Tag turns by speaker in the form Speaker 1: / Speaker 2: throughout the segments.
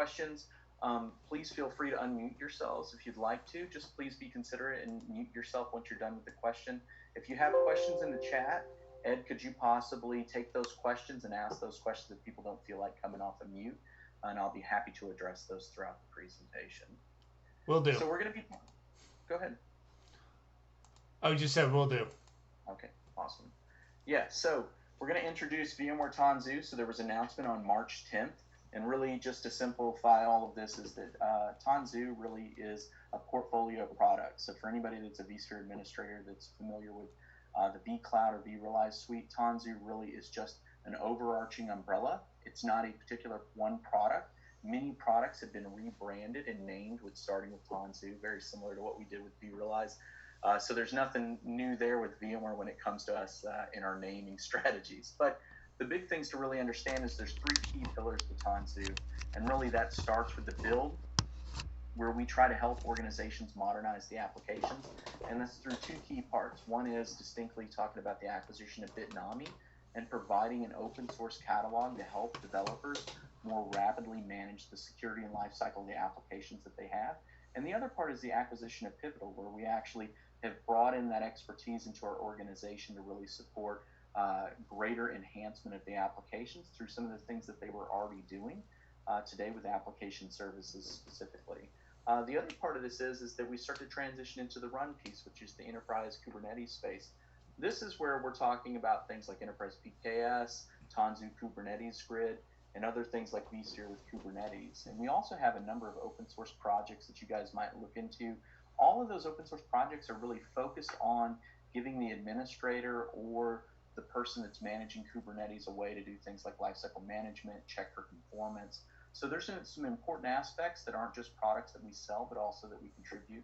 Speaker 1: questions, please feel free to unmute yourselves if you'd like to. Just please be considerate and mute yourself once you're done with the question. If you have questions in the chat, Ed, could you possibly take those questions and ask those questions if people don't feel like coming off of mute? And I'll be happy to address those throughout the presentation.
Speaker 2: Will do.
Speaker 1: So we're going to be, go ahead.
Speaker 2: Oh, you just said will do.
Speaker 1: Okay, awesome. Yeah, so we're going to introduce VMware Tanzu. So there was an announcement on March 10th. And really, just to simplify all of this, is that Tanzu really is a portfolio of products. So for anybody that's a vSphere administrator that's familiar with the vCloud or vRealize suite, Tanzu really is just an overarching umbrella. It's not a particular one product. Many products have been rebranded and named with starting with Tanzu, very similar to what we did with vRealize. So there's nothing new there with VMware when it comes to us in our naming strategies. But the big things to really understand is there's 3 key pillars to Tanzu, and really that starts with the build, where we try to help organizations modernize the applications, and that's through 2 key parts. One is distinctly talking about the acquisition of Bitnami and providing an open source catalog to help developers more rapidly manage the security and lifecycle of the applications that they have. And the other part is the acquisition of Pivotal, where we actually have brought in that expertise into our organization to really support greater enhancement of the applications through some of the things that they were already doing today with application services specifically. The other part of this is that we start to transition into the run piece, which is the enterprise Kubernetes space. This is where we're talking about things like enterprise PKS, Tanzu Kubernetes Grid, and other things like vSphere with Kubernetes. And we also have a number of open source projects that you guys might look into. All of those open source projects are really focused on giving the administrator or the person that's managing Kubernetes a way to do things like lifecycle management, check for conformance. So there's some important aspects that aren't just products that we sell, but also that we contribute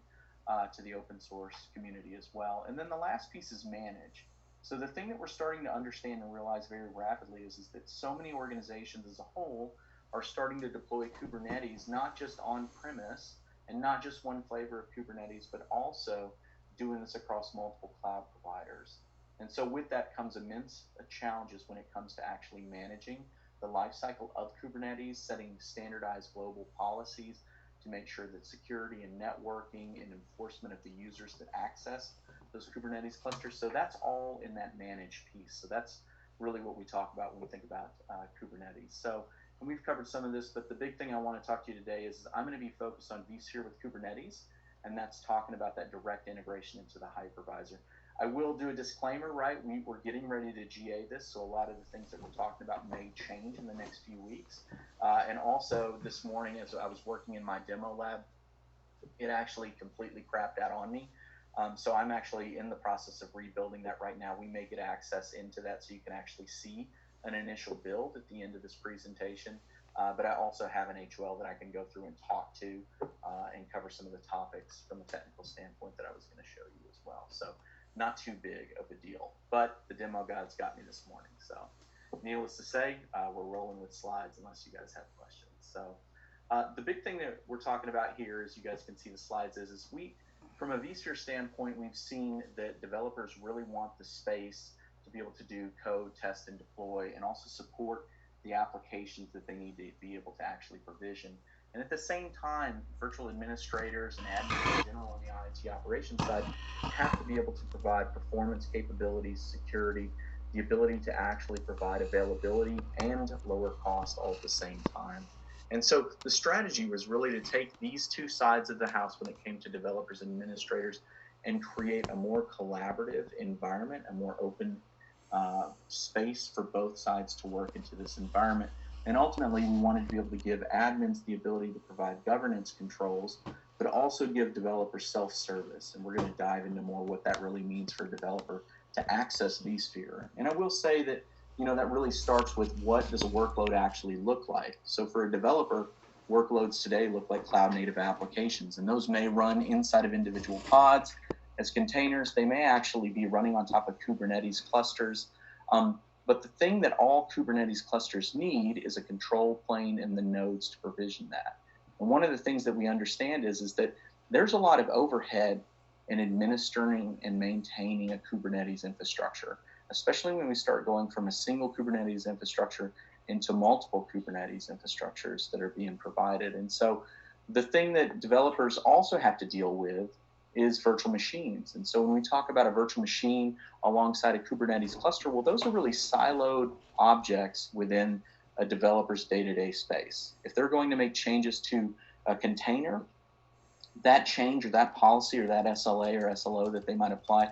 Speaker 1: to the open source community as well. And then the last piece is manage. So the thing that we're starting to understand and realize very rapidly is that so many organizations as a whole are starting to deploy Kubernetes, not just on-premise and not just one flavor of Kubernetes, but also doing this across multiple cloud providers. And so with that comes immense challenges when it comes to actually managing the lifecycle of Kubernetes, setting standardized global policies to make sure that security and networking and enforcement of the users that access those Kubernetes clusters. So that's all in that managed piece. So that's really what we talk about when we think about Kubernetes. So, and we've covered some of this, but the big thing I want to talk to you today is I'm going to be focused on vSphere with Kubernetes, and that's talking about that direct integration into the hypervisor. I will do a disclaimer, right? We're getting ready to GA this, so a lot of the things that we're talking about may change in the next few weeks. And also this morning, as I was working in my demo lab, it actually completely crapped out on me. So I'm actually in the process of rebuilding that right now. We may get access into that so you can actually see an initial build at the end of this presentation. But I also have an HOL that I can go through and talk to and cover some of the topics from a technical standpoint that I was going to show you as well. So not too big of a deal, but the demo guys got me this morning. So needless to say, we're rolling with slides unless you guys have questions. So the big thing that we're talking about here, as you guys can see the slides, is we, from a vSphere standpoint, we've seen that developers really want the space to be able to do code, test, and deploy, and also support the applications that they need to be able to actually provision. And at the same time, virtual administrators and admins in general on the IT operations side have to be able to provide performance capabilities, security, the ability to actually provide availability and lower cost all at the same time. And so the strategy was really to take these 2 sides of the house when it came to developers and administrators and create a more collaborative environment, a more open space for both sides to work into this environment. And ultimately, we wanted to be able to give admins the ability to provide governance controls, but also give developers self-service. And we're going to dive into more what that really means for a developer to access vSphere. And I will say that, you know, that really starts with what does a workload actually look like. So for a developer, workloads today look like cloud-native applications, and those may run inside of individual pods as containers. They may actually be running on top of Kubernetes clusters. But the thing that all Kubernetes clusters need is a control plane and the nodes to provision that. And one of the things that we understand is that there's a lot of overhead in administering and maintaining a Kubernetes infrastructure, especially when we start going from a single Kubernetes infrastructure into multiple Kubernetes infrastructures that are being provided. And so the thing that developers also have to deal with is virtual machines. And so when we talk about a virtual machine alongside a Kubernetes cluster, well, those are really siloed objects within a developer's day-to-day space. If they're going to make changes to a container, that change or that policy or that SLA or SLO that they might apply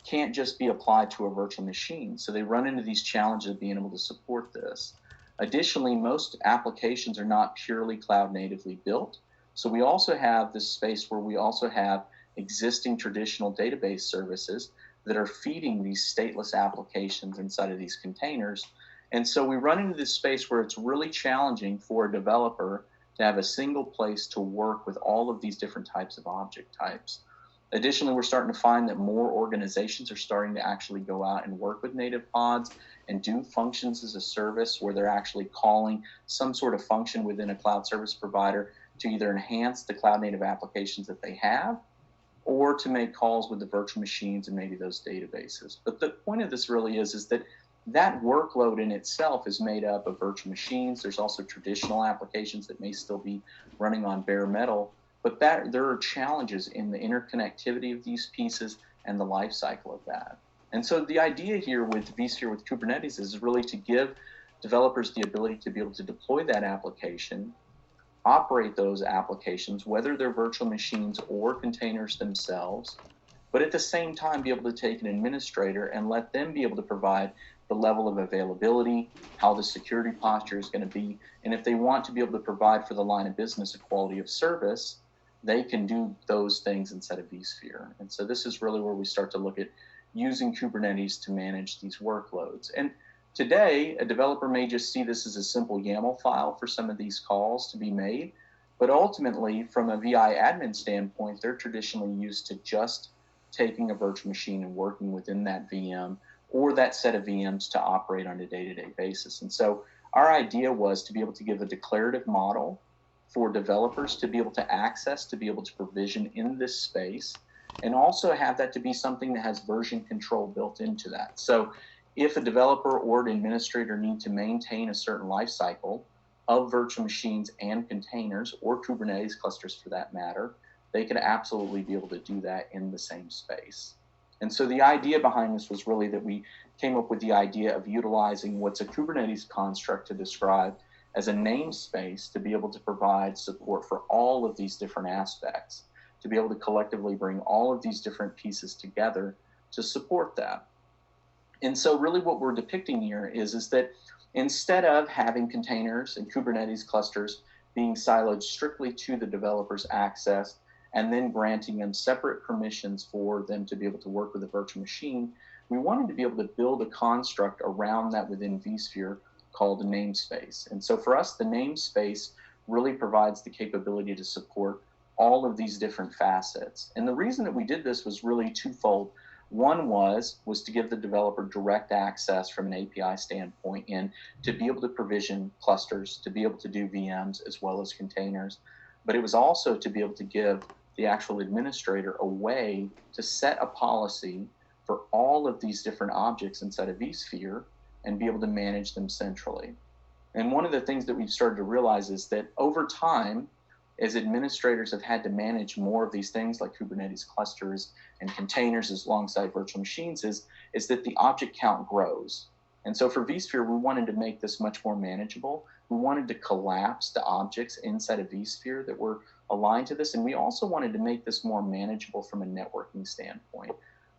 Speaker 1: can't just be applied to a virtual machine. So they run into these challenges of being able to support this. Additionally, most applications are not purely cloud natively built. So we also have this space where we also have existing traditional database services that are feeding these stateless applications inside of these containers. And so we run into this space where it's really challenging for a developer to have a single place to work with all of these different types of object types. Additionally, we're starting to find that more organizations are starting to actually go out and work with native pods and do functions as a service where they're actually calling some sort of function within a cloud service provider to either enhance the cloud native applications that they have or to make calls with the virtual machines and maybe those databases. But the point of this really is that that workload in itself is made up of virtual machines. There's also traditional applications that may still be running on bare metal, but there are challenges in the interconnectivity of these pieces and the life cycle of that. And so the idea here with vSphere with Kubernetes is really to give developers the ability to be able to deploy that application, operate those applications, whether they're virtual machines or containers themselves, but at the same time be able to take an administrator and let them be able to provide the level of availability, how the security posture is going to be, and if they want to be able to provide for the line of business a quality of service, they can do those things inside of vSphere. And so this is really where we start to look at using Kubernetes to manage these workloads. And today, a developer may just see this as a simple YAML file for some of these calls to be made, but ultimately, from a VI admin standpoint, they're traditionally used to just taking a virtual machine and working within that VM or that set of VMs to operate on a day-to-day basis. And so our idea was to be able to give a declarative model for developers to be able to access, to be able to provision in this space, and also have that to be something that has version control built into that. So if a developer or an administrator need to maintain a certain life cycle of virtual machines and containers, or Kubernetes clusters for that matter, they could absolutely be able to do that in the same space. And so the idea behind this was really that we came up with the idea of utilizing what's a Kubernetes construct to describe as a namespace to be able to provide support for all of these different aspects, to be able to collectively bring all of these different pieces together to support that. And so really what we're depicting here is that instead of having containers and Kubernetes clusters being siloed strictly to the developer's access and then granting them separate permissions for them to be able to work with a virtual machine, we wanted to be able to build a construct around that within vSphere called a namespace. And so for us, the namespace really provides the capability to support all of these different facets. And the reason that we did this was really twofold. One was to give the developer direct access from an API standpoint and to be able to provision clusters, to be able to do VMs as well as containers. But it was also to be able to give the actual administrator a way to set a policy for all of these different objects inside of vSphere and be able to manage them centrally. And one of the things that we've started to realize is that over time, as administrators have had to manage more of these things like Kubernetes clusters and containers alongside virtual machines, is that the object count grows. And so for vSphere, we wanted to make this much more manageable. We wanted to collapse the objects inside of vSphere that were aligned to this. And we also wanted to make this more manageable from a networking standpoint.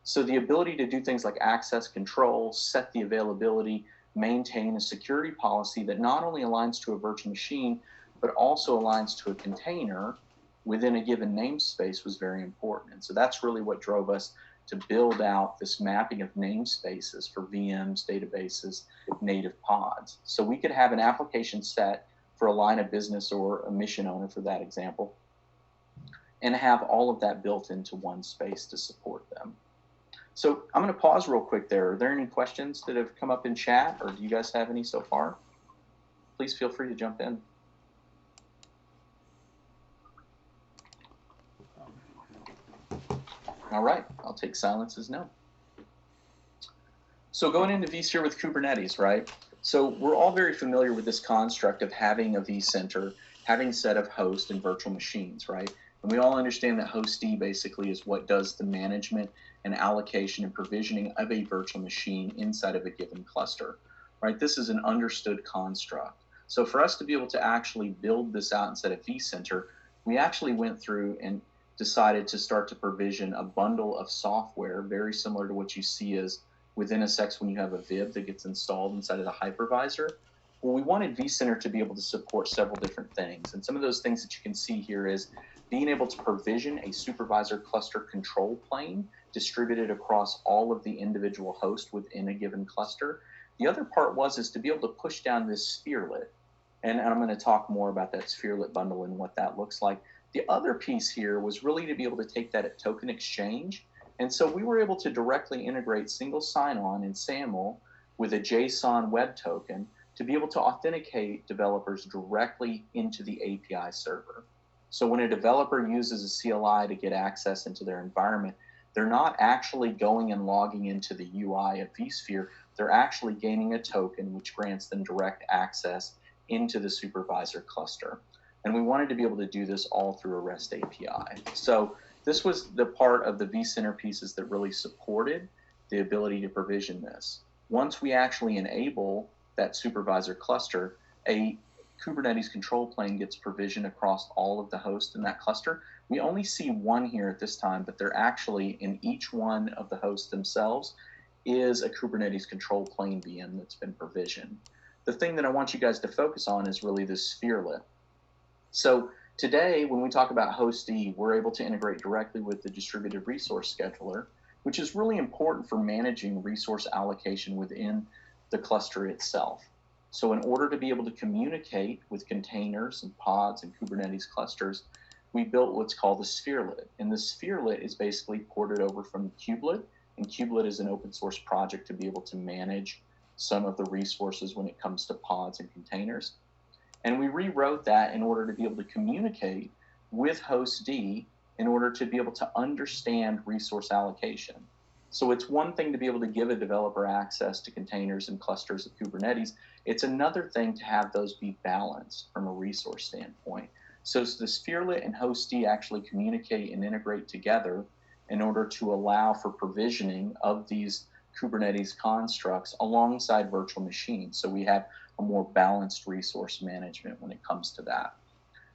Speaker 1: So the ability to do things like access control, set the availability, maintain a security policy that not only aligns to a virtual machine, but also aligns to a container within a given namespace was very important. And so that's really what drove us to build out this mapping of namespaces for VMs, databases, native pods. So we could have an application set for a line of business or a mission owner, for that example, and have all of that built into one space to support them. So I'm going to pause real quick there. Are there any questions that have come up in chat, or do you guys have any so far? Please feel free to jump in. All right, I'll take silence as no. So going into vSphere with Kubernetes, right? So we're all very familiar with this construct of having a vCenter, having a set of hosts and virtual machines, right? And we all understand that hostd basically is what does the management and allocation and provisioning of a virtual machine inside of a given cluster, right? This is an understood construct. So for us to be able to actually build this out instead of vCenter, we actually went through and decided to start to provision a bundle of software very similar to what you see as within NSX when you have a VIB that gets installed inside of the hypervisor. Well, we wanted vCenter to be able to support several different things. And some of those things that you can see here is being able to provision a supervisor cluster control plane distributed across all of the individual hosts within a given cluster. The other part is to be able to push down this spherelet. And I'm going to talk more about that spherelet bundle and what that looks like. The other piece here was really to be able to take that at token exchange. And so we were able to directly integrate single sign-on in SAML with a JSON web token to be able to authenticate developers directly into the API server. So when a developer uses a CLI to get access into their environment, they're not actually going and logging into the UI of vSphere. They're actually gaining a token which grants them direct access into the supervisor cluster. And we wanted to be able to do this all through a REST API. So this was the part of the vCenter pieces that really supported the ability to provision this. Once we actually enable that supervisor cluster, a Kubernetes control plane gets provisioned across all of the hosts in that cluster. We only see one here at this time, but they're actually in each one of the hosts themselves is a Kubernetes control plane VM that's been provisioned. The thing that I want you guys to focus on is really this spherelet. So today, when we talk about hostd, we're able to integrate directly with the distributed resource scheduler, which is really important for managing resource allocation within the cluster itself. So in order to be able to communicate with containers and pods and Kubernetes clusters, we built what's called the spherelet. And the spherelet is basically ported over from kubelet, and kubelet is an open source project to be able to manage some of the resources when it comes to pods and containers. And we rewrote that in order to be able to communicate with hostd in order to be able to understand resource allocation. So it's one thing to be able to give a developer access to containers and clusters of Kubernetes. It's another thing to have those be balanced from a resource standpoint. So the spherelet and hostd actually communicate and integrate together in order to allow for provisioning of these Kubernetes constructs alongside virtual machines. So we have a more balanced resource management when it comes to that.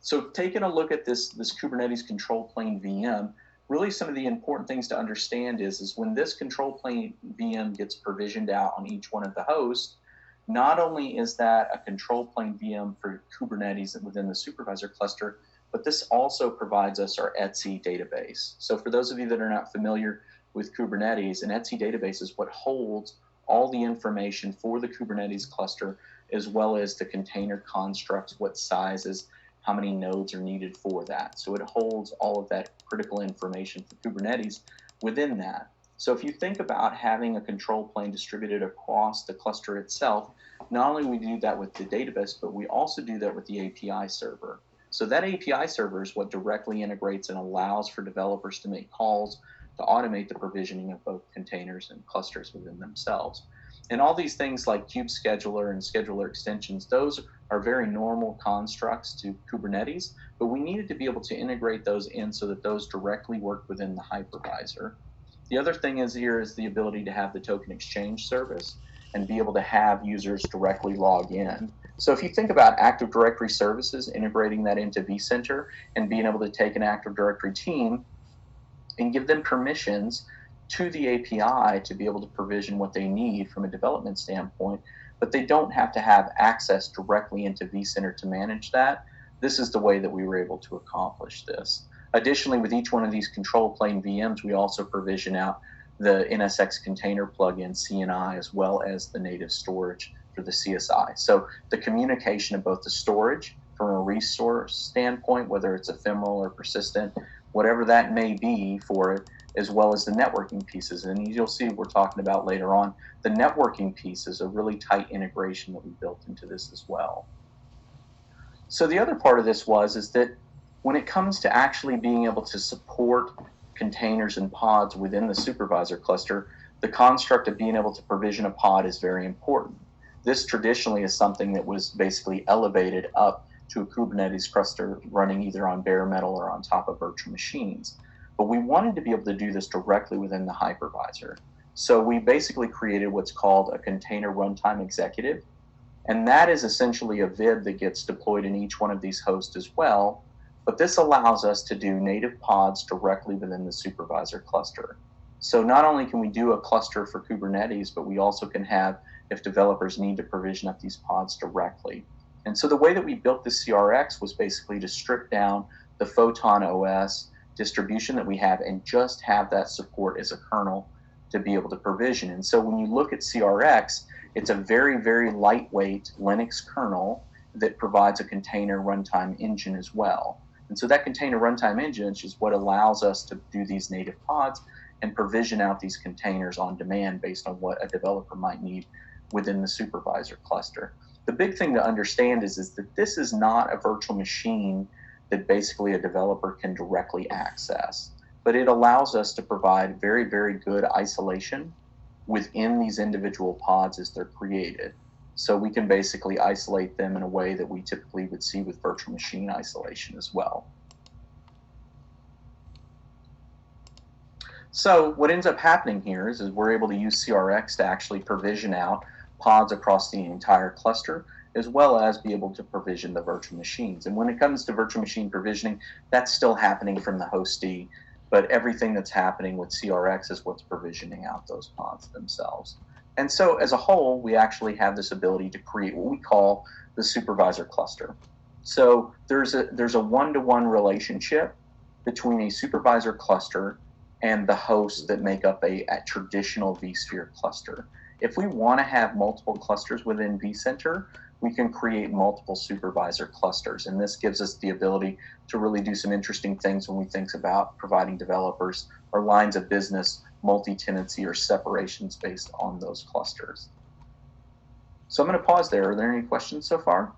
Speaker 1: So taking a look at this Kubernetes control plane VM, really some of the important things to understand is when this control plane VM gets provisioned out on each one of the hosts, not only is that a control plane VM for Kubernetes within the supervisor cluster, but this also provides us our etc database. So for those of you that are not familiar with Kubernetes, an etc database is what holds all the information for the Kubernetes cluster, as well as the container constructs, what sizes, how many nodes are needed for that. So it holds all of that critical information for Kubernetes within that. So if you think about having a control plane distributed across the cluster itself, not only we do that with the database, but we also do that with the API server. So that API server is what directly integrates and allows for developers to make calls to automate the provisioning of both containers and clusters within themselves. And all these things like kube scheduler and scheduler extensions, those are very normal constructs to Kubernetes, but we needed to be able to integrate those in so that those directly work within the hypervisor. The other thing is here is the ability to have the token exchange service and be able to have users directly log in. So if you think about Active Directory services, integrating that into vCenter and being able to take an Active Directory team and give them permissions to the API to be able to provision what they need from a development standpoint, but they don't have to have access directly into vCenter to manage that. This is the way that we were able to accomplish this. Additionally, with each one of these control plane VMs, we also provision out the NSX container plugin CNI as well as the native storage for the CSI. So the communication of both the storage from a resource standpoint, whether it's ephemeral or persistent, whatever that may be for it, as well as the networking pieces. And you'll see we're talking about later on, the networking piece is a really tight integration that we built into this as well. So the other part of this is that when it comes to actually being able to support containers and pods within the supervisor cluster, the construct of being able to provision a pod is very important. this traditionally is something that was basically elevated up to a Kubernetes cluster running either on bare metal or on top of virtual machines. But we wanted to be able to do this directly within the hypervisor. So we basically created what's called a container runtime executive. And that is essentially a VIB that gets deployed in each one of these hosts as well. But this allows us to do native pods directly within the supervisor cluster. So not only can we do a cluster for Kubernetes, but we also can have, if developers need to provision up these pods directly. And so the way that we built the CRX was basically to strip down the Photon OS distribution that we have and just have that support as a kernel to be able to provision. And so when you look at CRX, it's a very, very lightweight Linux kernel that provides a container runtime engine as well. And so that container runtime engine is what allows us to do these native pods and provision out these containers on demand based on what a developer might need within the supervisor cluster. The big thing to understand is that this is not a virtual machine that basically a developer can directly access, but it allows us to provide very, very good isolation within these individual pods as they're created. So we can basically isolate them in a way that we typically would see with virtual machine isolation as well. So what ends up happening here is we're able to use CRX to actually provision out pods across the entire cluster, as well as be able to provision the virtual machines. And when it comes to virtual machine provisioning, that's still happening from the hostee, but everything that's happening with CRX is what's provisioning out those pods themselves. And so as a whole, we actually have this ability to create what we call the supervisor cluster. So there's a one-to-one relationship between a supervisor cluster and the hosts that make up a traditional vSphere cluster. If we want to have multiple clusters within vCenter, we can create multiple supervisor clusters. And this gives us the ability to really do some interesting things when we think about providing developers or lines of business multi-tenancy or separations based on those clusters. So I'm going to pause there. Are there any questions so far?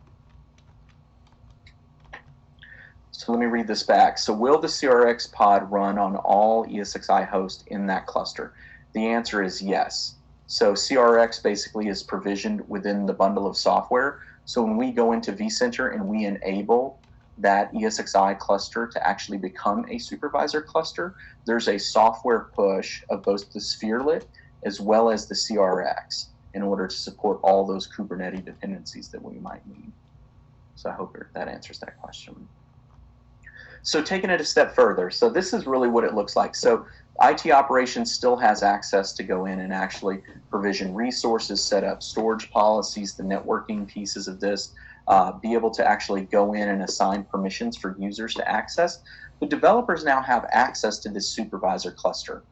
Speaker 1: So let me read this back. So will the CRX pod run on all ESXi hosts in that cluster? The answer is yes. So CRX basically is provisioned within the bundle of software. So when we go into vCenter and we enable that ESXi cluster to actually become a supervisor cluster, there's a software push of both the Spherelet as well as the CRX in order to support all those Kubernetes dependencies that we might need. So I hope that answers that question. So taking it a step further, so this is really what it looks like. So IT operations still has access to go in and actually provision resources, set up storage policies, the networking pieces of this, be able to actually go in and assign permissions for users to access. But developers now have access to this supervisor cluster.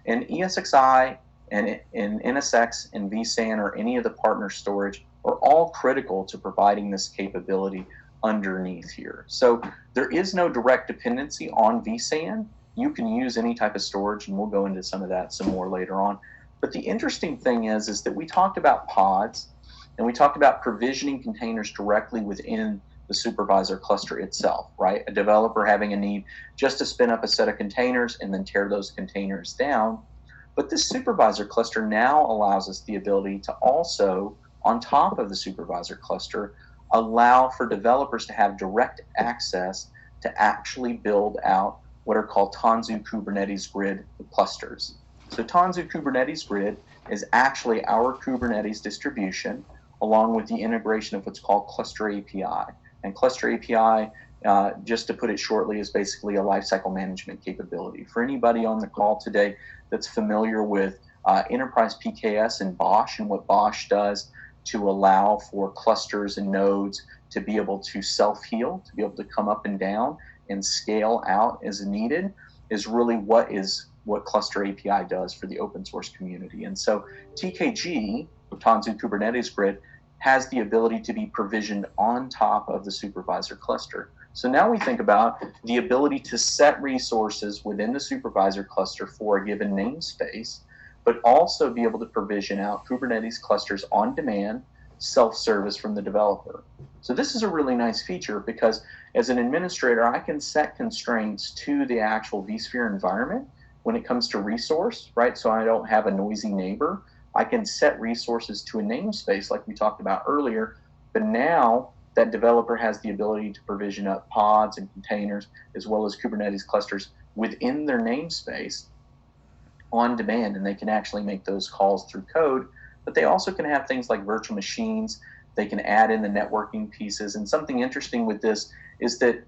Speaker 1: And ESXi and NSX and vSAN or any of the partner storage are all critical to providing this capability underneath here. So there is no direct dependency on vSAN. You can use any type of storage, and we'll go into some of that some more later on. But the interesting thing is that we talked about pods, and we talked about provisioning containers directly within the supervisor cluster itself, right? A developer having a need just to spin up a set of containers and then tear those containers down. But this supervisor cluster now allows us the ability to also, on top of the supervisor cluster, allow for developers to have direct access to actually build out what are called Tanzu Kubernetes Grid clusters. So Tanzu Kubernetes Grid is actually our Kubernetes distribution along with the integration of what's called Cluster API. And Cluster API, just to put it shortly, is basically a lifecycle management capability. For anybody on the call today that's familiar with Enterprise PKS and BOSH and what BOSH does to allow for clusters and nodes to be able to self-heal, to be able to come up and down and scale out as needed, is really what Cluster API does for the open source community. And so TKG, Tanzu Kubernetes Grid, has the ability to be provisioned on top of the supervisor cluster. So now we think about the ability to set resources within the supervisor cluster for a given namespace, but also be able to provision out Kubernetes clusters on demand, self-service from the developer. So this is a really nice feature because as an administrator, I can set constraints to the actual vSphere environment when it comes to resource, right? So I don't have a noisy neighbor I can set resources to a namespace like we talked about earlier, but now that developer has the ability to provision up pods and containers as well as Kubernetes clusters within their namespace on demand, and they can actually make those calls through code. But they also can have things like virtual machines. They can add in the networking pieces. And something interesting with this is that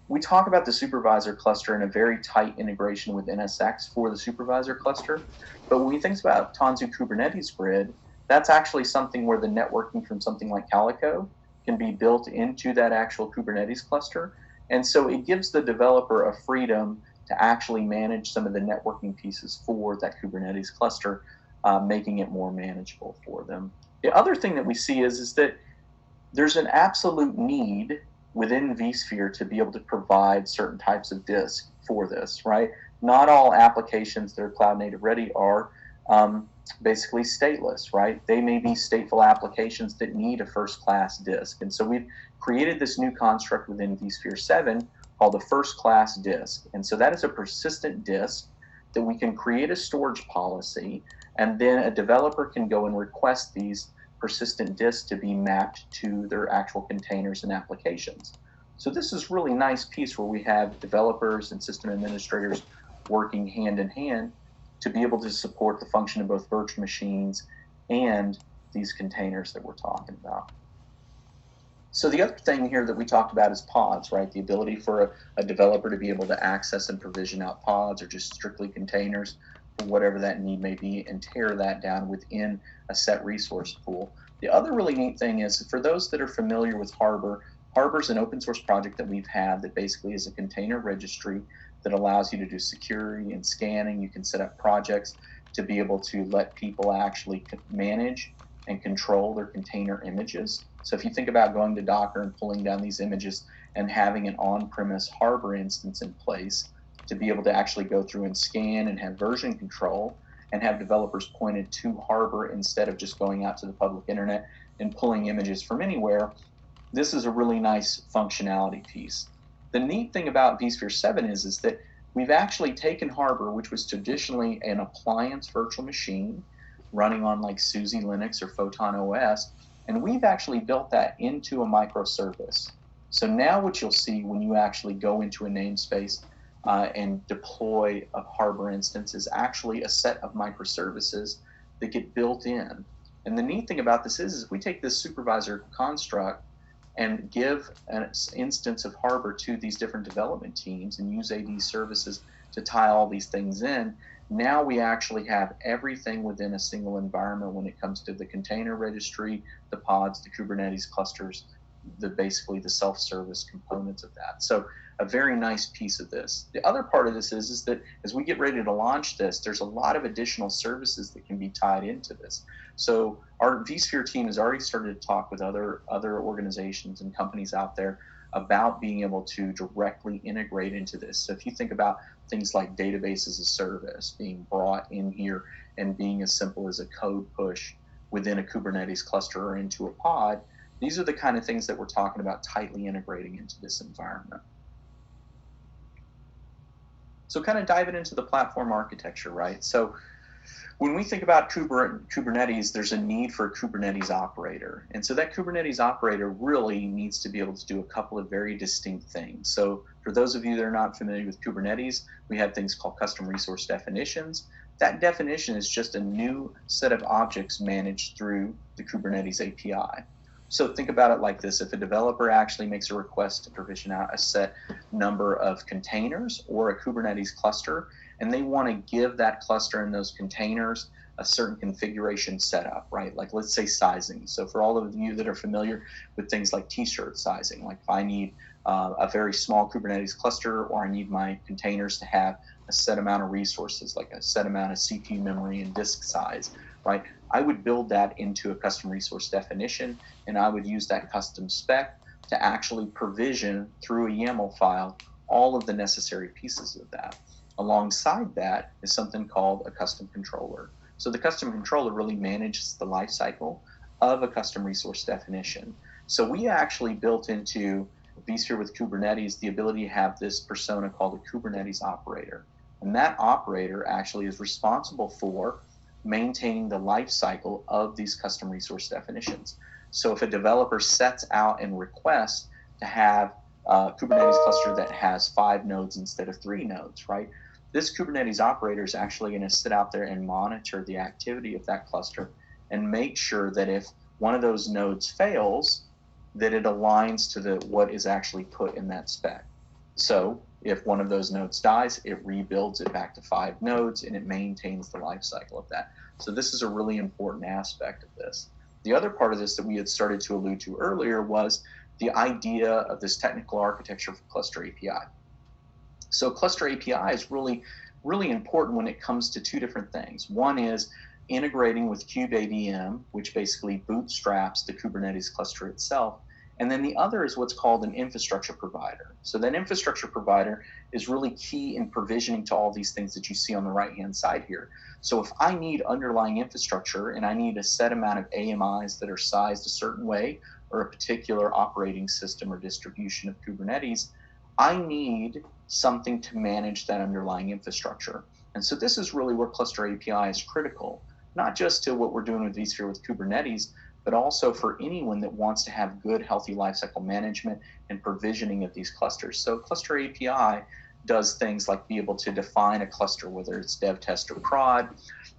Speaker 1: we talk about the supervisor cluster in a very tight integration with NSX for the supervisor cluster. But when we think about Tanzu Kubernetes Grid, that's actually something where the networking from something like Calico can be built into that actual Kubernetes cluster. And so it gives the developer a freedom to actually manage some of the networking pieces for that Kubernetes cluster, making it more manageable for them. The other thing that we see is that there's an absolute need within vSphere to be able to provide certain types of disk for this, right? Not all applications that are cloud native ready are basically stateless, right? They may be stateful applications that need a first class disk. And so we've created this new construct within vSphere 7 called a first class disk. And so that is a persistent disk that we can create a storage policy, and then a developer can go and request these persistent disks to be mapped to their actual containers and applications. So this is really nice piece where we have developers and system administrators working hand in hand to be able to support the function of both virtual machines and these containers that we're talking about. So the other thing here that we talked about is pods, right? The ability for a developer to be able to access and provision out pods or just strictly containers for whatever that need may be and tear that down within a set resource pool. The other really neat thing is for those that are familiar with Harbor, Harbor's an open source project that we've had that basically is a container registry that allows you to do security and scanning. You can set up projects to be able to let people actually manage and control their container images. So if you think about going to Docker and pulling down these images and having an on-premise Harbor instance in place to be able to actually go through and scan and have version control and have developers pointed to Harbor instead of just going out to the public internet and pulling images from anywhere, this is a really nice functionality piece. The neat thing about vSphere 7 is that we've actually taken Harbor, which was traditionally an appliance virtual machine running on like SUSE Linux or Photon OS, and we've actually built that into a microservice. So now what you'll see when you actually go into a namespace and deploy a Harbor instance is actually a set of microservices that get built in. And the neat thing about this is we take this supervisor construct and give an instance of Harbor to these different development teams and use AD services to tie all these things in. Now we actually have everything within a single environment when it comes to the container registry, the pods, the Kubernetes clusters, basically the self-service components of that. So a very nice piece of this. The other part of this is that as we get ready to launch this, there's a lot of additional services that can be tied into this. So our vSphere team has already started to talk with other organizations and companies out there about being able to directly integrate into this. So if you think about things like database as a service being brought in here and being as simple as a code push within a Kubernetes cluster or into a pod, these are the kind of things that we're talking about tightly integrating into this environment. So kind of diving into the platform architecture, right? So when we think about Kubernetes, there's a need for a Kubernetes operator. And so that Kubernetes operator really needs to be able to do a couple of very distinct things. So for those of you that are not familiar with Kubernetes, we have things called custom resource definitions. That definition is just a new set of objects managed through the Kubernetes API. So think about it like this. If a developer actually makes a request to provision out a set number of containers or a Kubernetes cluster, and they want to give that cluster and those containers a certain configuration setup, right? Like let's say sizing. So for all of you that are familiar with things like t-shirt sizing, like if I need a very small Kubernetes cluster or I need my containers to have a set amount of resources, like a set amount of CPU memory and disk size, right? I would build that into a custom resource definition, and I would use that custom spec to actually provision through a YAML file all of the necessary pieces of that. Alongside that is something called a custom controller. So the custom controller really manages the lifecycle of a custom resource definition. So we actually built into vSphere with Kubernetes the ability to have this persona called a Kubernetes operator. And that operator actually is responsible for maintaining the life cycle of these custom resource definitions. So if a developer sets out and requests to have a Kubernetes cluster that has 5 nodes instead of 3 nodes, right? This Kubernetes operator is actually going to sit out there and monitor the activity of that cluster and make sure that if one of those nodes fails, that it aligns to what is actually put in that spec. So if one of those nodes dies, it rebuilds it back to 5 nodes and it maintains the life cycle of that. So this is a really important aspect of this. The other part of this that we had started to allude to earlier was the idea of this technical architecture for Cluster API. So Cluster API is really, really important when it comes to 2 different things. One is integrating with kubeadm, which basically bootstraps the Kubernetes cluster itself. And then the other is what's called an infrastructure provider. So that infrastructure provider is really key in provisioning to all these things that you see on the right-hand side here. So if I need underlying infrastructure and I need a set amount of AMIs that are sized a certain way, or a particular operating system or distribution of Kubernetes, I need something to manage that underlying infrastructure. And so this is really where Cluster API is critical, not just to what we're doing with vSphere with Kubernetes, but also for anyone that wants to have good, healthy lifecycle management and provisioning of these clusters. So Cluster API does things like be able to define a cluster, whether it's dev, test, or prod.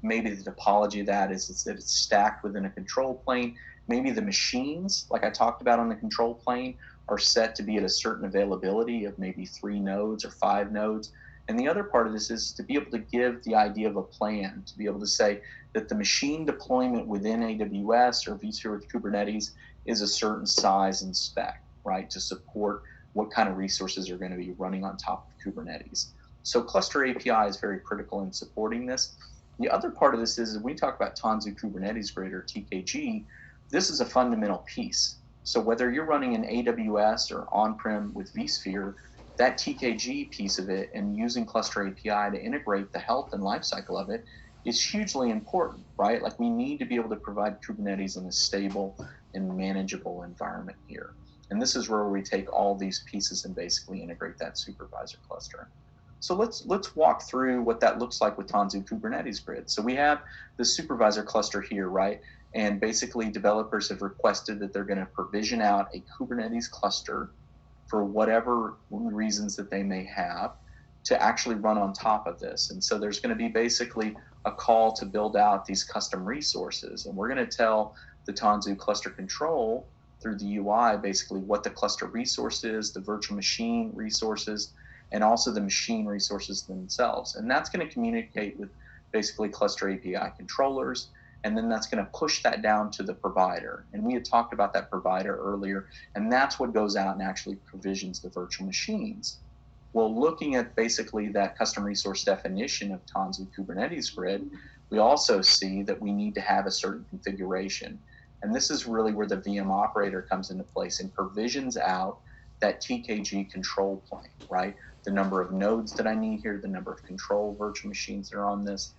Speaker 1: Maybe the topology of that is that it's stacked within a control plane. Maybe the machines, like I talked about on the control plane, are set to be at a certain availability of maybe 3 nodes or 5 nodes. And the other part of this is to be able to give the idea of a plan, to be able to say that the machine deployment within AWS or vSphere with Kubernetes is a certain size and spec, right, to support what kind of resources are going to be running on top of Kubernetes. So Cluster API is very critical in supporting this. The other part of this is when we talk about Tanzu Kubernetes Grid or TKG, this is a fundamental piece. So whether you're running in AWS or on-prem with vSphere, that TKG piece of it and using Cluster API to integrate the health and lifecycle of it is hugely important, right? Like we need to be able to provide Kubernetes in a stable and manageable environment here. And this is where we take all these pieces and basically integrate that supervisor cluster. So let's walk through what that looks like with Tanzu Kubernetes Grid. So we have the supervisor cluster here, right? And basically developers have requested that they're going to provision out a Kubernetes cluster for whatever reasons that they may have to actually run on top of this. And so there's going to be basically a call to build out these custom resources. And we're going to tell the Tanzu cluster control through the UI basically what the cluster resource is, the virtual machine resources, and also the machine resources themselves. And that's going to communicate with basically Cluster API controllers, and then that's going to push that down to the provider. And we had talked about that provider earlier, and that's what goes out and actually provisions the virtual machines. Well, looking at basically that custom resource definition of Tanzu Kubernetes Grid, we also see that we need to have a certain configuration. And this is really where the VM operator comes into place and provisions out that TKG control plane, right? The number of nodes that I need here, the number of control virtual machines that are on this.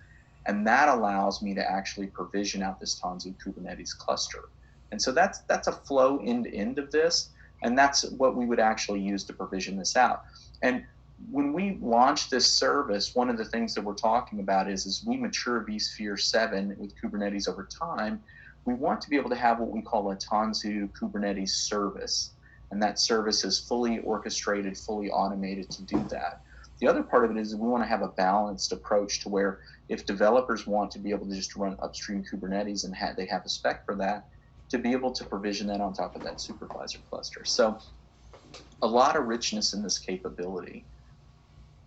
Speaker 1: And that allows me to actually provision out this Tanzu Kubernetes cluster. And so that's a flow end-to-end of this, and that's what we would actually use to provision this out. And when we launch this service, one of the things that we're talking about is we mature vSphere 7 with Kubernetes over time, we want to be able to have what we call a Tanzu Kubernetes service. And that service is fully orchestrated, fully automated to do that. The other part of it is we want to have a balanced approach to where if developers want to be able to just run upstream Kubernetes and they have a spec for that, to be able to provision that on top of that supervisor cluster. So a lot of richness in this capability.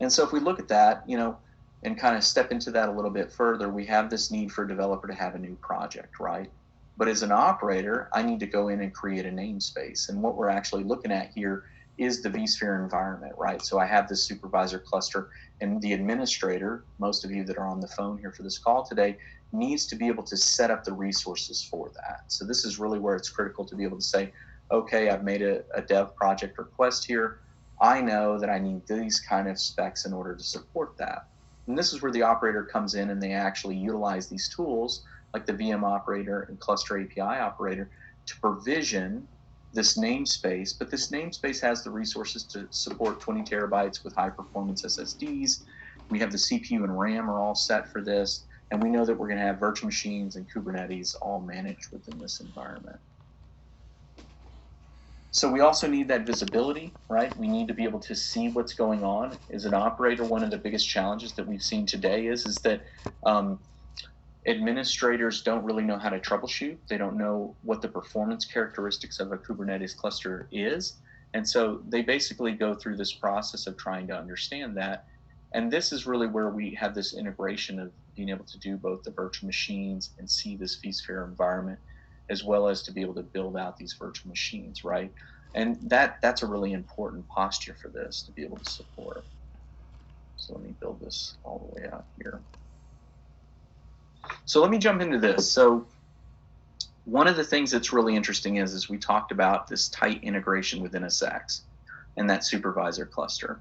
Speaker 1: And so if we look at that, and kind of step into that a little bit further, we have this need for a developer to have a new project, right? But as an operator, I need to go in and create a namespace. And what we're actually looking at here is the vSphere environment, right? So I have this supervisor cluster, and the administrator, most of you that are on the phone here for this call today, needs to be able to set up the resources for that. So this is really where it's critical to be able to say, okay, I've made a dev project request here. I know that I need these kind of specs in order to support that. And this is where the operator comes in and they actually utilize these tools like the VM operator and cluster API operator to provision this namespace, but this namespace has the resources to support 20 terabytes with high performance SSDs. We have the CPU and RAM are all set for this. And we know that we're going to have virtual machines and Kubernetes all managed within this environment. So we also need that visibility, right? We need to be able to see what's going on. As an operator, one of the biggest challenges that we've seen today is that administrators don't really know how to troubleshoot. They don't know what the performance characteristics of a Kubernetes cluster is. And so they basically go through this process of trying to understand that. And this is really where we have this integration of being able to do both the virtual machines and see this vSphere environment, as well as to be able to build out these virtual machines, right? And that's a really important posture for this to be able to support. So let me build this all the way out here. So let me jump into this. So one of the things that's really interesting is we talked about this tight integration with NSX and that supervisor cluster.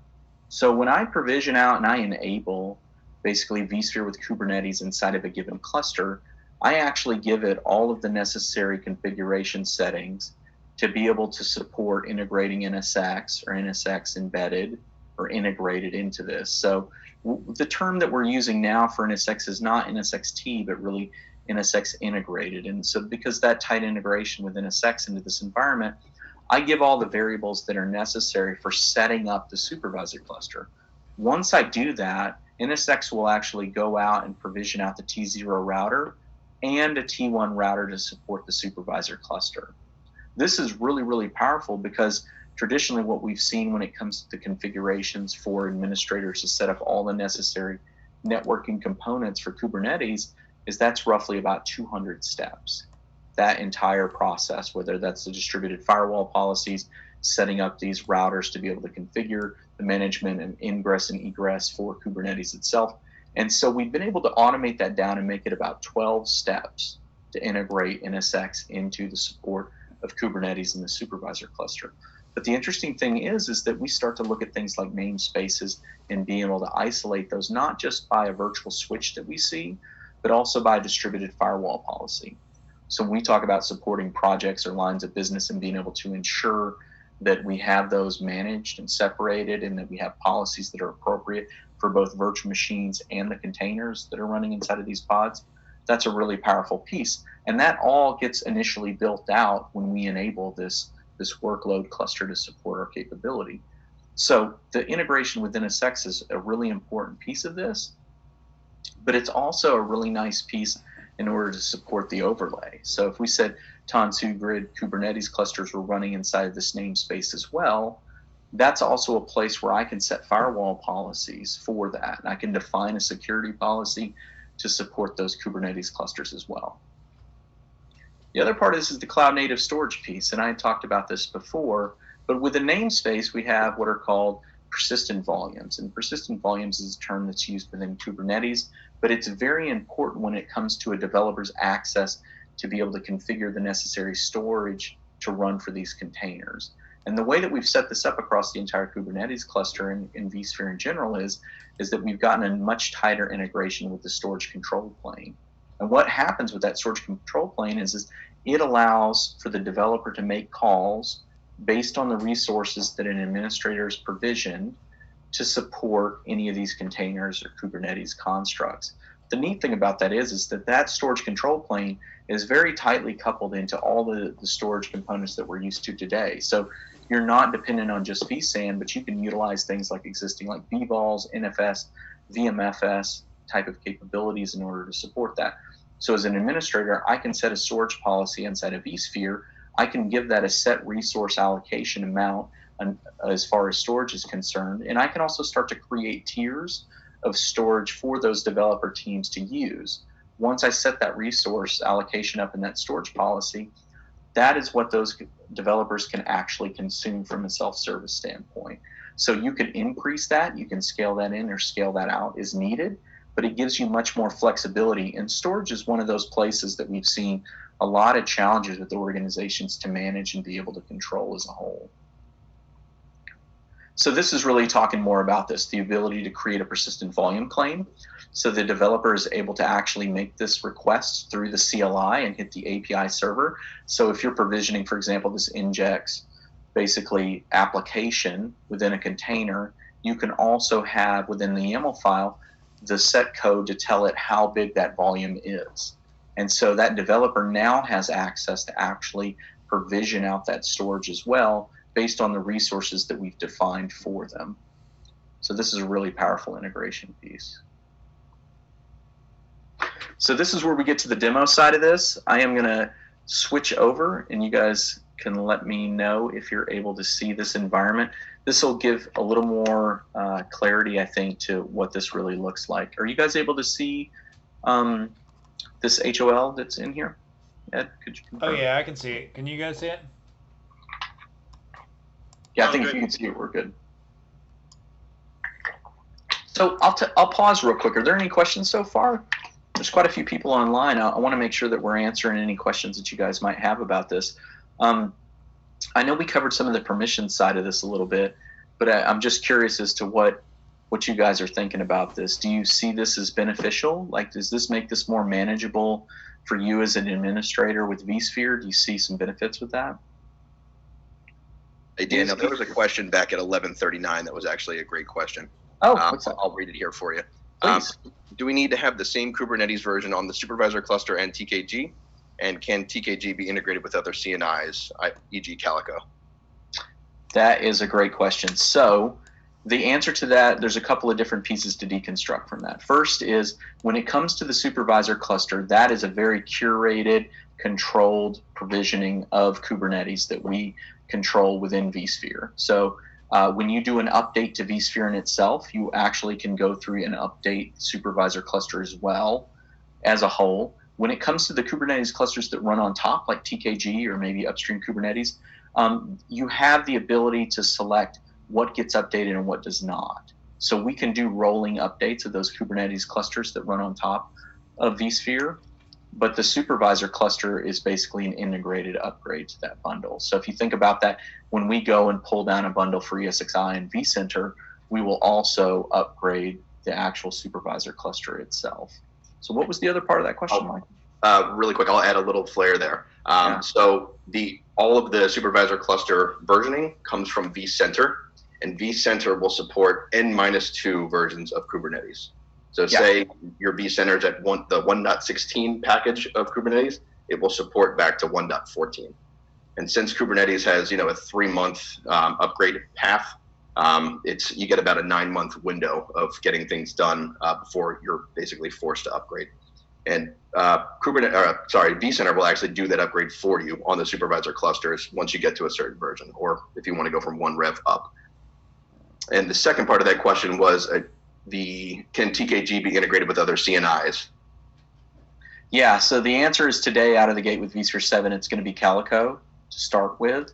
Speaker 1: So when I provision out and I enable basically vSphere with Kubernetes inside of a given cluster, I actually give it all of the necessary configuration settings to be able to support integrating NSX or NSX embedded or integrated into this. So the term that we're using now for NSX is not NSXT, but really NSX integrated. And so because that tight integration with NSX into this environment, I give all the variables that are necessary for setting up the supervisor cluster. Once I do that, NSX will actually go out and provision out the T0 router and a T1 router to support the supervisor cluster. This is really, really powerful because traditionally what we've seen when it comes to configurations for administrators to set up all the necessary networking components for Kubernetes is that's roughly about 200 steps. That entire process, whether that's the distributed firewall policies, setting up these routers to be able to configure the management and ingress and egress for Kubernetes itself. And so we've been able to automate that down and make it about 12 steps to integrate NSX into the support of Kubernetes and the supervisor cluster. But the interesting thing is that we start to look at things like namespaces and being able to isolate those, not just by a virtual switch that we see, but also by a distributed firewall policy. So when we talk about supporting projects or lines of business and being able to ensure that we have those managed and separated and that we have policies that are appropriate for both virtual machines and the containers that are running inside of these pods, that's a really powerful piece. And that all gets initially built out when we enable this workload cluster to support our capability. So the integration with NSX is a really important piece of this, but it's also a really nice piece in order to support the overlay. So if we said Tanzu Grid Kubernetes clusters were running inside of this namespace as well, that's also a place where I can set firewall policies for that. And I can define a security policy to support those Kubernetes clusters as well. The other part is the cloud native storage piece. And I talked about this before, but with the namespace, we have what are called persistent volumes. And persistent volumes is a term that's used within Kubernetes, but it's very important when it comes to a developer's access to be able to configure the necessary storage to run for these containers. And the way that we've set this up across the entire Kubernetes cluster and vSphere in general is that we've gotten a much tighter integration with the storage control plane. And what happens with that storage control plane is it allows for the developer to make calls based on the resources that an administrator has provisioned to support any of these containers or Kubernetes constructs. The neat thing about that is that storage control plane is very tightly coupled into all the storage components that we're used to today. So you're not dependent on just vSAN, but you can utilize things like existing like vVols, NFS, VMFS type of capabilities in order to support that. So as an administrator, I can set a storage policy inside of vSphere. I can give that a set resource allocation amount as far as storage is concerned. And I can also start to create tiers of storage for those developer teams to use. Once I set that resource allocation up in that storage policy, that is what those developers can actually consume from a self-service standpoint. So you can increase that, you can scale that in or scale that out as needed, but it gives you much more flexibility. And storage is one of those places that we've seen a lot of challenges with organizations to manage and be able to control as a whole. So this is really talking more about this, the ability to create a persistent volume claim. So the developer is able to actually make this request through the CLI and hit the API server. So if you're provisioning, for example, this Nginx basically application within a container, you can also have within the YAML file the set code to tell it how big that volume is. And so that developer now has access to actually provision out that storage as well based on the resources that we've defined for them. So this is a really powerful integration piece. So this is where we get to the demo side of this. I am going to switch over, and you guys can let me know if you're able to see this environment. This will give a little more clarity, I think, to what this really looks like. Are you guys able to see this HOL that's in here? Ed, could you confirm?
Speaker 2: Oh yeah, I can see it. Can you guys see it?
Speaker 1: Yeah, I think if you can see it, we're good. So I'll pause real quick. Are there any questions so far? There's quite a few people online. I want to make sure that we're answering any questions that you guys might have about this. I know we covered some of the permission side of this a little bit, but I'm just curious as to what you guys are thinking about this. Do you see this as beneficial? Like, does this make this more manageable for you as an administrator with vSphere? Do you see some benefits with that?
Speaker 3: Hey, Daniel, there was a question back at 11:39 that was actually a great question.
Speaker 1: Oh,
Speaker 3: I'll read it here for you.
Speaker 1: Please.
Speaker 3: Do we need to have the same Kubernetes version on the Supervisor Cluster and TKG? And can TKG be integrated with other CNIs, e.g. Calico?
Speaker 1: That is a great question. So the answer to that, there's a couple of different pieces to deconstruct from that. First is when it comes to the Supervisor Cluster, that is a very curated, controlled provisioning of Kubernetes that we control within vSphere. So when you do an update to vSphere in itself, you actually can go through and update Supervisor Cluster as well as a whole. When it comes to the Kubernetes clusters that run on top, like TKG or maybe upstream Kubernetes, you have the ability to select what gets updated and what does not. So we can do rolling updates of those Kubernetes clusters that run on top of vSphere, but the Supervisor Cluster is basically an integrated upgrade to that bundle. So if you think about that, when we go and pull down a bundle for ESXi and vCenter, we will also upgrade the actual Supervisor Cluster itself. So what was the other part of that question, Mike?
Speaker 3: Really quick, I'll add a little flair there. So all of the Supervisor Cluster versioning comes from vCenter, and vCenter will support N-2 versions of Kubernetes. So say your vCenter is at the 1.16 package of Kubernetes, it will support back to 1.14. And since Kubernetes has a 3-month upgrade path, you get about a 9-month window of getting things done before you're basically forced to upgrade. And vCenter will actually do that upgrade for you on the Supervisor clusters once you get to a certain version, or if you want to go from 1 rev up. And the second part of that question was, can TKG be integrated with other CNIs?
Speaker 1: Yeah, so the answer is today out of the gate with vSphere 7, it's going to be Calico to start with.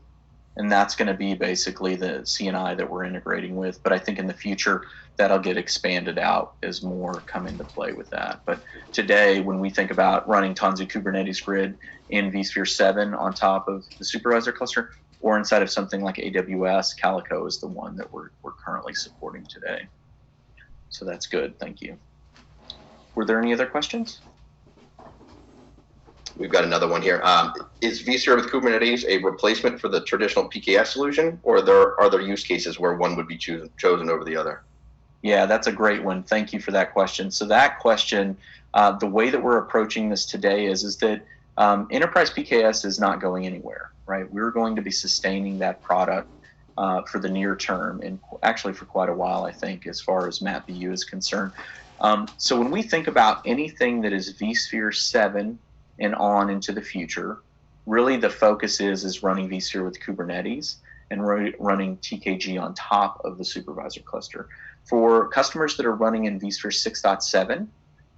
Speaker 1: And that's going to be basically the CNI that we're integrating with. But I think in the future, that'll get expanded out as more come into play with that. But today, when we think about running Tanzu Kubernetes Grid in vSphere 7 on top of the Supervisor Cluster, or inside of something like AWS, Calico is the one that we're currently supporting today. So that's good. Thank you. Were there any other questions?
Speaker 3: We've got another one here. Is vSphere with Kubernetes a replacement for the traditional PKS solution, or are there use cases where one would be chosen over the other?
Speaker 1: Yeah, that's a great one. Thank you for that question. So that question, the way that we're approaching this today is that enterprise PKS is not going anywhere, right? We're going to be sustaining that product for the near term, and actually for quite a while, I think, as far as MapVU is concerned. So when we think about anything that is vSphere 7 and on into the future, really the focus is running vSphere with Kubernetes and running TKG on top of the Supervisor Cluster. For customers that are running in vSphere 6.7,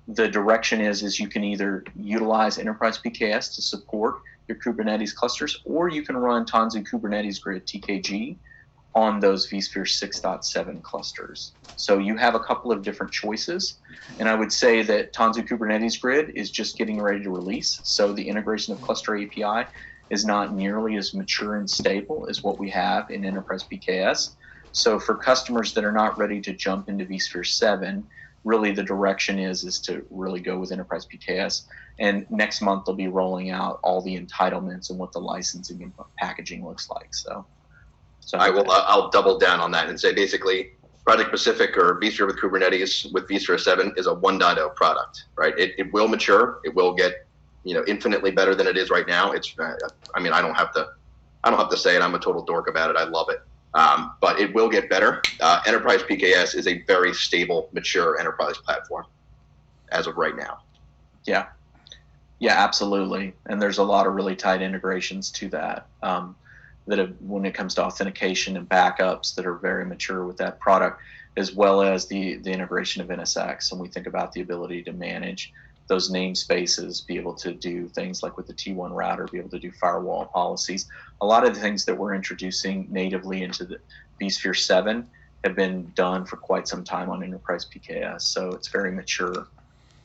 Speaker 1: the direction is you can either utilize Enterprise PKS to support your Kubernetes clusters, or you can run Tanzu Kubernetes Grid TKG on those vSphere 6.7 clusters. So you have a couple of different choices. And I would say that Tanzu Kubernetes Grid is just getting ready to release. So the integration of Cluster API is not nearly as mature and stable as what we have in Enterprise PKS. So for customers that are not ready to jump into vSphere 7, really the direction is to really go with Enterprise PKS. And next month they'll be rolling out all the entitlements and what the licensing and packaging looks like. So
Speaker 3: I'll double down on that and say basically Project Pacific or vSphere with Kubernetes with vSphere 7 is a 1.0 product, right? It will mature. It will get, infinitely better than it is right now. It's, I mean, I don't have to say it. I'm a total dork about it. I love it. But it will get better. Enterprise PKS is a very stable, mature enterprise platform as of right now.
Speaker 1: Yeah. Yeah, absolutely. And there's a lot of really tight integrations to that. When it comes to authentication and backups that are very mature with that product, as well as the integration of NSX. And we think about the ability to manage those namespaces, be able to do things like with the T1 router, be able to do firewall policies. A lot of the things that we're introducing natively into the vSphere 7 have been done for quite some time on Enterprise PKS. So it's very mature.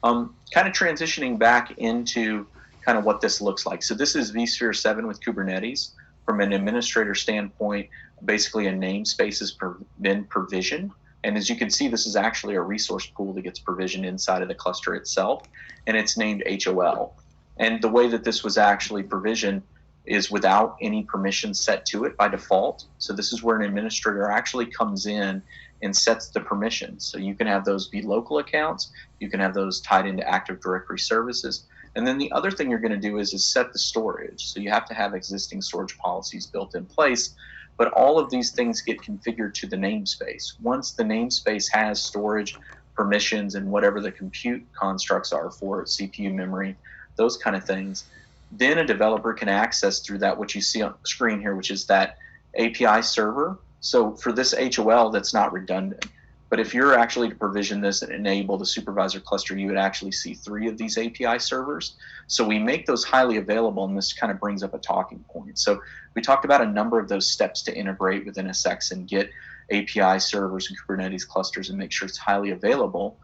Speaker 1: Kind of transitioning back into kind of what this looks like. So this is vSphere 7 with Kubernetes. From an administrator standpoint, basically a namespace has been provisioned. And as you can see, this is actually a resource pool that gets provisioned inside of the cluster itself, and it's named HOL. And the way that this was actually provisioned is without any permissions set to it by default. So this is where an administrator actually comes in and sets the permissions. So you can have those be local accounts, you can have those tied into Active Directory services. And then the other thing you're going to do is set the storage. So you have to have existing storage policies built in place, but all of these things get configured to the namespace. Once the namespace has storage permissions and whatever the compute constructs are for it, CPU memory, those kind of things, then a developer can access through that, what you see on the screen here, which is that API server. So for this HOL, that's not redundant. But if you're actually to provision this and enable the supervisor cluster, you would actually see 3 of these API servers. So we make those highly available, and this kind of brings up a talking point. So we talked about a number of those steps to integrate with NSX and get API servers and Kubernetes clusters and make sure it's highly available.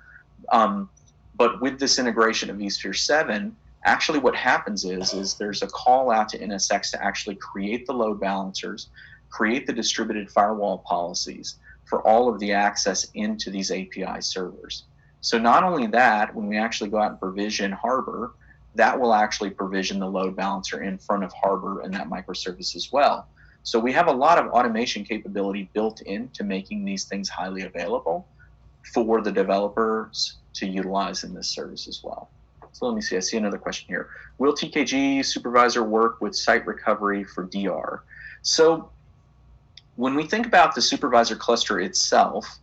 Speaker 1: But with this integration of vSphere 7, actually what happens is there's a call out to NSX to actually create the load balancers, create the distributed firewall policies for all of the access into these API servers. So not only that, when we actually go out and provision Harbor, that will actually provision the load balancer in front of Harbor and that microservice as well. So we have a lot of automation capability built into making these things highly available for the developers to utilize in this service as well. So let me see, I see another question here. Will TKG supervisor work with site recovery for DR? So when we think about the supervisor cluster itself,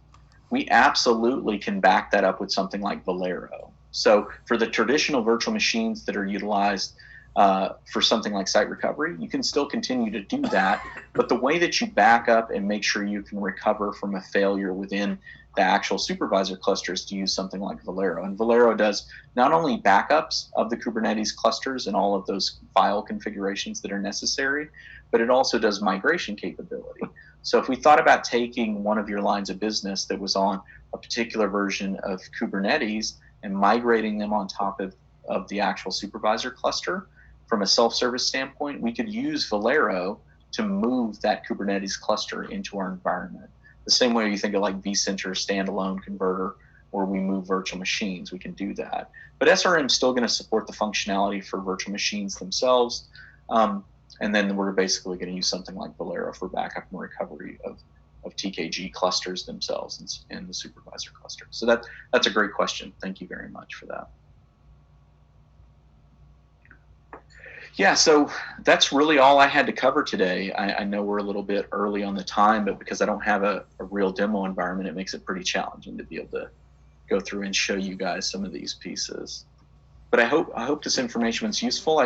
Speaker 1: we absolutely can back that up with something like Valero. So for the traditional virtual machines that are utilized for something like site recovery, you can still continue to do that. But the way that you back up and make sure you can recover from a failure within the actual supervisor cluster is to use something like Valero. And Valero does not only backups of the Kubernetes clusters and all of those file configurations that are necessary, but it also does migration capability. So if we thought about taking one of your lines of business that was on a particular version of Kubernetes and migrating them on top of the actual supervisor cluster, from a self-service standpoint, we could use Valero to move that Kubernetes cluster into our environment. The same way you think of like vCenter standalone converter, where we move virtual machines, we can do that. But SRM is still going to support the functionality for virtual machines themselves. And then we're basically going to use something like Valero for backup and recovery of TKG clusters themselves in the supervisor cluster. So that's a great question. Thank you very much for that. Yeah, so that's really all I had to cover today. I know we're a little bit early on the time, but because I don't have a real demo environment, it makes it pretty challenging to be able to go through and show you guys some of these pieces. But I hope this information was useful.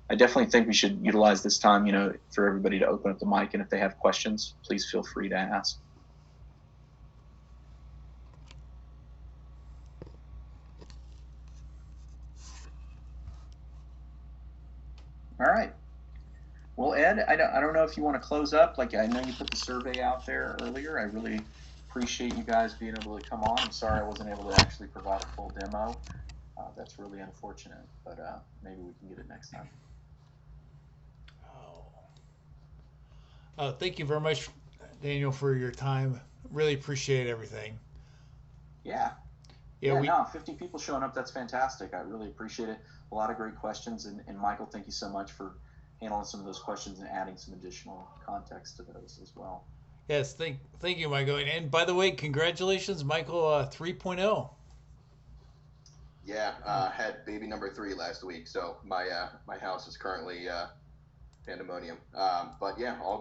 Speaker 1: I definitely think we should utilize this time, for everybody to open up the mic, and if they have questions, please feel free to ask. All right. Well, Ed, I don't know if you want to close up. Like, I know you put the survey out there earlier. I really appreciate you guys being able to come on. I'm sorry I wasn't able to actually provide a full demo. That's really unfortunate, but maybe we can get it next time.
Speaker 2: Thank you very much, Daniel, for your time. Really appreciate everything.
Speaker 1: Yeah. No, 50 people showing up, that's fantastic. I really appreciate it. A lot of great questions. And Michael, thank you so much for handling some of those questions and adding some additional context to those as well.
Speaker 2: Yes, thank you, Michael. And by the way, congratulations, Michael, 3.0.
Speaker 3: Yeah, had baby number 3 last week, so my house is currently pandemonium. But yeah, all